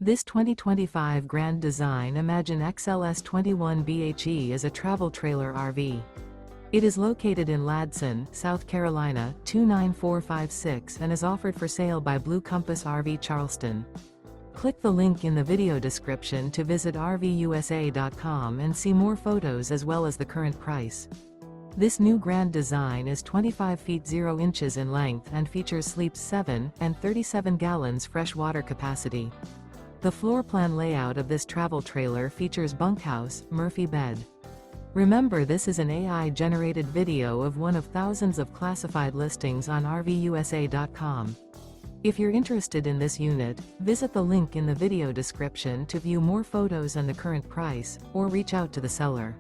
This 2025 Grand Design Imagine XLS 21 BHE is a travel trailer RV. It is located in Ladson, South Carolina, 29456 and is offered for sale by Blue Compass RV Charleston. Click the link in the video description to visit RVUSA.com and see more photos as well as the current price. This new Grand Design is 25 feet 0 inches in length and features sleeps 7 and 37 gallons fresh water capacity. The floor plan layout of this travel trailer features bunkhouse, Murphy bed. Remember, this is an AI-generated video of one of thousands of classified listings on RVUSA.com. If you're interested in this unit, visit the link in the video description to view more photos and the current price, or reach out to the seller.